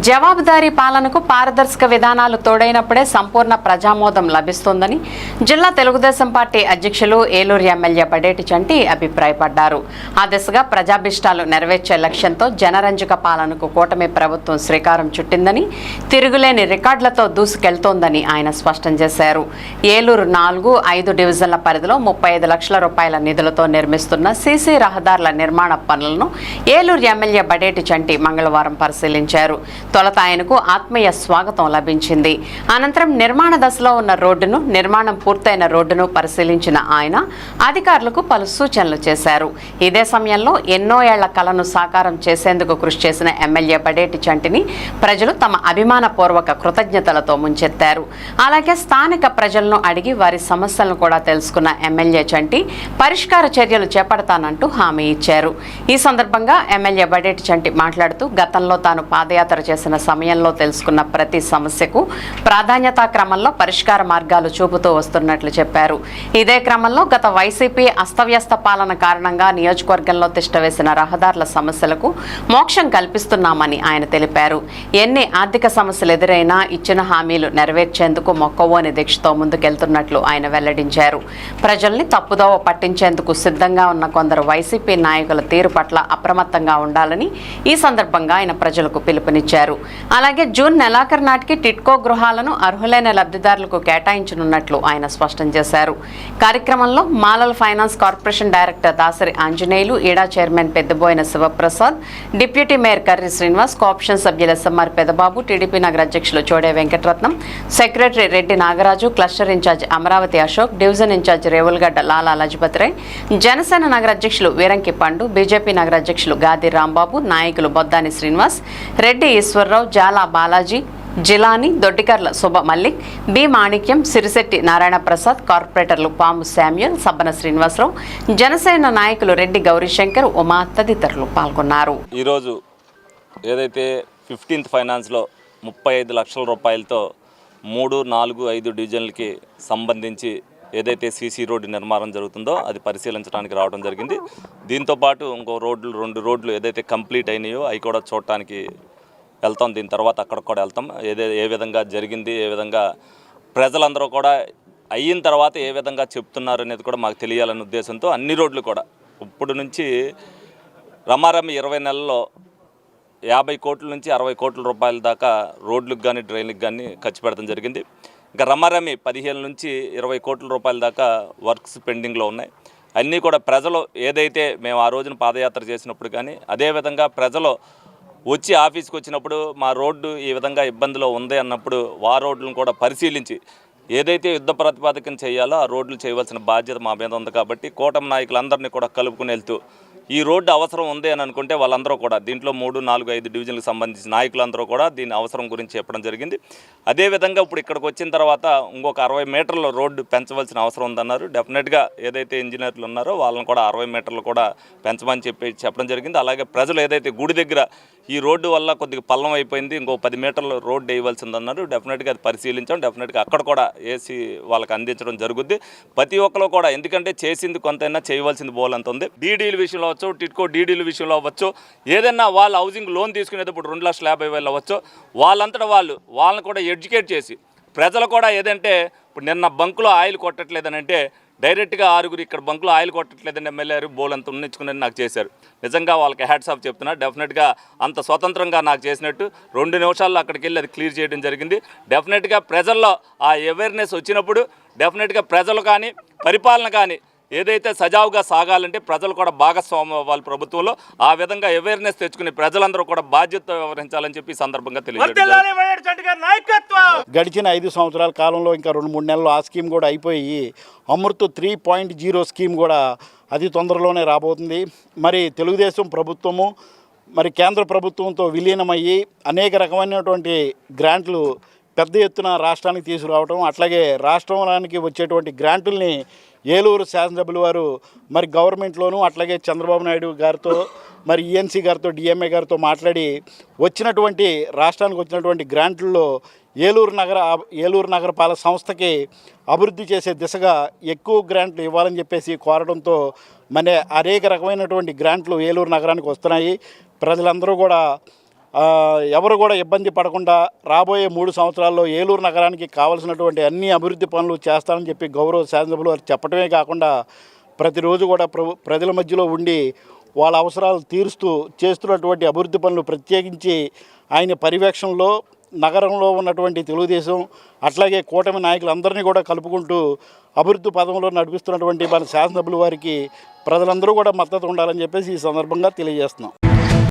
జవాబుదారీ పాలనకు పారదర్శక విధానాలు తోడైనప్పుడే సంపూర్ణ ప్రజామోదం లభిస్తుందని జిల్లా తెలుగుదేశం పార్టీ అధ్యక్షులు ఏలూరు ఎమ్మెల్యే బడేటి చంటి అభిప్రాయపడ్డారు. ఆ దిశగా ప్రజాభిష్టాలు నెరవేర్చే లక్ష్యంతో జనరంజక పాలనకు కూటమి ప్రభుత్వం శ్రీకారం చుట్టిందని, తిరుగులేని రికార్డులతో దూసుకెళ్తోందని ఆయన స్పష్టం చేశారు. ఏలూరు 4, 5 డివిజన్ల పరిధిలో 35 లక్షల రూపాయల నిధులతో నిర్మిస్తున్న సీసీ రహదారుల నిర్మాణ పనులను ఏలూరు ఎమ్మెల్యే బడేటి చంటి మంగళవారం పరిశీలించారు. తొలుత ఆయనకు ఆత్మీయ స్వాగతం లభించింది. అనంతరం నిర్మాణ దశలో ఉన్న రోడ్డును, నిర్మాణం పూర్తయిన రోడ్డును పరిశీలించిన ఆయన అధికారులకు పలు సూచనలు చేశారు. ఇదే సమయంలో ఎన్నో ఏళ్ల కలను సాకారం చేసేందుకు కృషి చేసిన ఎమ్మెల్యే బడేటి చంటిని ప్రజలు తమ అభిమానపూర్వక కృతజ్ఞతలతో ముంచెత్తారు. అలాగే స్థానిక ప్రజలను అడిగి వారి సమస్యలను కూడా తెలుసుకున్న ఎమ్మెల్యే చంటి పరిష్కార చర్యలు చేపడతానంటూ హామీ ఇచ్చారు. ఈ సందర్భంగా ఎమ్మెల్యే బడేటి చంటి మాట్లాడుతూ గతంలో తాను పాదయాత్ర చేసిన సమయంలో తెలుసుకున్న ప్రతి సమస్యకు ప్రాధాన్యతా క్రమంలో పరిష్కార మార్గాలు చూపుతూ వస్తున్నట్లు చెప్పారు. ఇదే క్రమంలో గత వైసీపీ అస్తవ్యస్త పాలన కారణంగా నియోజకవర్గంలో తిష్టవేసిన రహదారుల సమస్యలకు మోక్షం కల్పిస్తున్నామని ఆయన తెలిపారు. ఎన్ని ఆర్థిక సమస్యలు ఎదురైనా ఇచ్చిన హామీలు నెరవేర్చేందుకు మొక్కవోని దీక్షతో ముందుకెళ్తున్నట్లు ఆయన వెల్లడించారు. ప్రజల్ని తప్పుదోవ పట్టించేందుకు సిద్ధంగా ఉన్న కొందరు వైసీపీ నాయకుల తీరు పట్ల అప్రమత్తంగా ఉండాలని ఈ సందర్భంగా ఆయన ప్రజలకు పిలుపునిచ్చారు. అలాగే జూన్ నెలాఖరు నాటికి టిట్కో గృహాలను అర్హులైన లబ్ధిదారులకు కేటాయించనున్నట్లు ఆయన స్పష్టం చేశారు. కార్యక్రమంలో మాలల finance corporation director Dasari Anjaneyulu, ఈడా chairman Peddaboina Sivaprasad, deputy mayor Karri Srinivas, co-option సభ్యులు ఎస్ఎంఆర్ పెదబాబు, టీడీపీ నగర అధ్యక్షులు Chode Venkataratnam, secretary Reddy Nagaraju, cluster in-charge Amaravati Ashok, division in-charge Revulagadda Lala Lajpat Rai, Janasena నగర అధ్యక్షులు వీరంకి పండు, బీజేపీ నగర అధ్యక్షులు గాది రాంబాబు, నాయకులు బొద్దాని శ్రీనివాస్, రెడ్డి ఈశ్వరరావు, జాలా బాలాజీ, జిలాని, దొడ్డికర్ల శుభ మల్లిక్, బి మాణిక్యం, సిరిశెట్టి నారాయణ ప్రసాద్, కార్పొరేటర్లు పాము శామ్యూల్, సబ్బన శ్రీనివాసరావు, జనసేన నాయకులు రెడ్డి గౌరీశంకర్, ఉమా తదితరులు పాల్గొన్నారు. ఈరోజు ఏదైతే 15th ఫైనాన్స్లో 35 లక్షల రూపాయలతో 3, 4, 5 డివిజన్లకి సంబంధించి ఏదైతే సీసీ రోడ్డు నిర్మాణం జరుగుతుందో అది పరిశీలించడానికి రావడం జరిగింది. దీంతోపాటు ఇంకో 2 రోడ్లు ఏదైతే కంప్లీట్ అయినాయో అవి కూడా చూడటానికి వెళ్తాం. దీని తర్వాత అక్కడికి కూడా వెళ్తాం. ఏ విధంగా జరిగింది, ఏ విధంగా ప్రజలందరూ కూడా అయిన తర్వాత ఏ విధంగా చెప్తున్నారు అనేది కూడా మాకు తెలియాలనే ఉద్దేశంతో అన్ని రోడ్లు కూడా ఇప్పుడు నుంచి రమారమి 20 నెలల్లో 50 కోట్ల నుంచి 60 కోట్ల రూపాయల దాకా రోడ్లకు కానీ డ్రైన్లకు కానీ ఖర్చు పెడతాం జరిగింది. ఇంకా రమారమి 15 నుంచి 20 కోట్ల రూపాయల దాకా వర్క్స్ పెండింగ్లో ఉన్నాయి. అన్నీ కూడా ప్రజలు ఏదైతే మేము ఆ రోజున పాదయాత్ర చేసినప్పుడు కానీ అదేవిధంగా ప్రజలు వచ్చి ఆఫీస్కి వచ్చినప్పుడు మా రోడ్డు ఈ విధంగా ఇబ్బందిలో ఉంది అన్నప్పుడు ఆ రోడ్లను కూడా పరిశీలించి ఏదైతే యుద్ధ ప్రతిపాదకన చేయాలో ఆ రోడ్లు చేయవలసిన బాధ్యత మా మీద ఉంది. కాబట్టి కూటమి నాయకులందరినీ కూడా కలుపుకుని వెళ్తూ ఈ రోడ్డు అవసరం ఉంది అని అనుకుంటే వాళ్ళందరూ కూడా దీంట్లో 3, 4, 5 డివిజన్లకు సంబంధించిన నాయకులందరూ కూడా దీని అవసరం గురించి చెప్పడం జరిగింది. అదేవిధంగా ఇప్పుడు ఇక్కడికి వచ్చిన తర్వాత ఇంకొక 60 మీటర్ల రోడ్డు పెంచవలసిన అవసరం ఉందన్నారు. డెఫినెట్గా ఏదైతే ఇంజనీర్లు ఉన్నారో వాళ్ళని కూడా 60 మీటర్లు కూడా పెంచమని చెప్పడం జరిగింది. అలాగే ప్రజలు ఏదైతే గుడి దగ్గర ఈ రోడ్డు వల్ల కొద్దిగా పల్లం అయిపోయింది, ఇంకో 10 మీటర్ల రోడ్డు వేయవలసిందన్నారు. డెఫినెట్గా అది పరిశీలించాం. డెఫినెట్గా అక్కడ కూడా వేసి వాళ్ళకి అందించడం జరుగుద్ది. ప్రతి ఒక్కరు కూడా ఎందుకంటే చేసింది కొంతైనా చేయవలసింది బోలంత ఉంది. డీడీల విషయంలో అవ్వచ్చు, టిట్కో డీడీల విషయంలో అవ్వచ్చు, ఏదైనా వాళ్ళు హౌసింగ్ లోన్ తీసుకునేటప్పుడు 2,50,000 అవ్వచ్చు, వాళ్ళంతటా వాళ్ళని కూడా ఎడ్యుకేట్ చేసి ప్రజలు కూడా ఏదంటే ఇప్పుడు నిన్న బంకులో ఆయిల్ కొట్టట్లేదని అంటే డైరెక్ట్గా 6 ఇక్కడ బంకులో ఆయిల్ కొట్టట్లేదని ఎమ్మెల్యే బోలంత ఉన్నించుకుని నాకు చేశారు. నిజంగా వాళ్ళకి హ్యాట్స్ ఆఫ్ చెప్తున్నా. డెఫినెట్గా అంత స్వతంత్రంగా నాకు చేసినట్టు 2 నిమిషాల్లో అక్కడికి వెళ్ళి అది క్లియర్ చేయడం జరిగింది. డెఫినెట్గా ప్రజల్లో ఆ అవేర్నెస్ వచ్చినప్పుడు డెఫినెట్గా ప్రజలు కానీ పరిపాలన కానీ ఏదైతే సజావుగా సాగాలంటే ప్రజలు కూడా భాగస్వామ్యం అవ్వాలి ప్రభుత్వంలో. ఆ విధంగా అవేర్నెస్ తెచ్చుకుని ప్రజలందరూ కూడా బాధ్యత వ్యవహరించాలని చెప్పి ఈ సందర్భంగా తెలియజేస్తారు. గడిచిన 5 సంవత్సరాల కాలంలో ఇంకా 2-3 నెలలు ఆ స్కీమ్ కూడా అయిపోయి అమృత్ 3.0 స్కీమ్ కూడా అతి తొందరలోనే రాబోతుంది. మరి తెలుగుదేశం ప్రభుత్వము మరి కేంద్ర ప్రభుత్వంతో విలీనమయ్యి అనేక రకమైనటువంటి గ్రాంట్లు పెద్ద ఎత్తున రాష్ట్రానికి తీసుకురావడం, అట్లాగే రాష్ట్రానికి వచ్చేటువంటి గ్రాంటుల్ని ఏలూరు శాసనసభ్యుల వారు మరి గవర్నమెంట్లోనూ అట్లాగే చంద్రబాబు నాయుడు గారితో మరి ఈఎన్సీ గారితో డిఎంఏ గారితో మాట్లాడి రాష్ట్రానికి వచ్చినటువంటి గ్రాంట్లలో ఏలూరు నగరపాలక సంస్థకి అభివృద్ధి చేసే దిశగా ఎక్కువ గ్రాంట్లు ఇవ్వాలని చెప్పేసి కోరడంతో అనేక రకమైనటువంటి గ్రాంట్లు ఏలూరు నగరానికి వస్తున్నాయి. ప్రజలందరూ కూడా ఎవరు కూడా ఇబ్బంది పడకుండా రాబోయే 3 సంవత్సరాల్లో ఏలూరు నగరానికి కావాల్సినటువంటి అన్ని అభివృద్ధి పనులు చేస్తానని చెప్పి గౌరవ శాసనసభ్యులు వారు చెప్పడమే కాకుండా ప్రతిరోజు కూడా ప్రజల మధ్యలో ఉండి వాళ్ళ అవసరాలు తీరుస్తూ చేస్తున్నటువంటి అభివృద్ధి పనులు ప్రత్యేకించి ఆయన పర్యవేక్షణలో నగరంలో ఉన్నటువంటి తెలుగుదేశం అట్లాగే కూటమి నాయకులందరినీ కూడా కలుపుకుంటూ అభివృద్ధి పదంలో నడిపిస్తున్నటువంటి మన శాసనసభ్యుల వారికి ప్రజలందరూ కూడా మద్దతు ఉండాలని చెప్పేసి ఈ సందర్భంగా తెలియజేస్తున్నాం.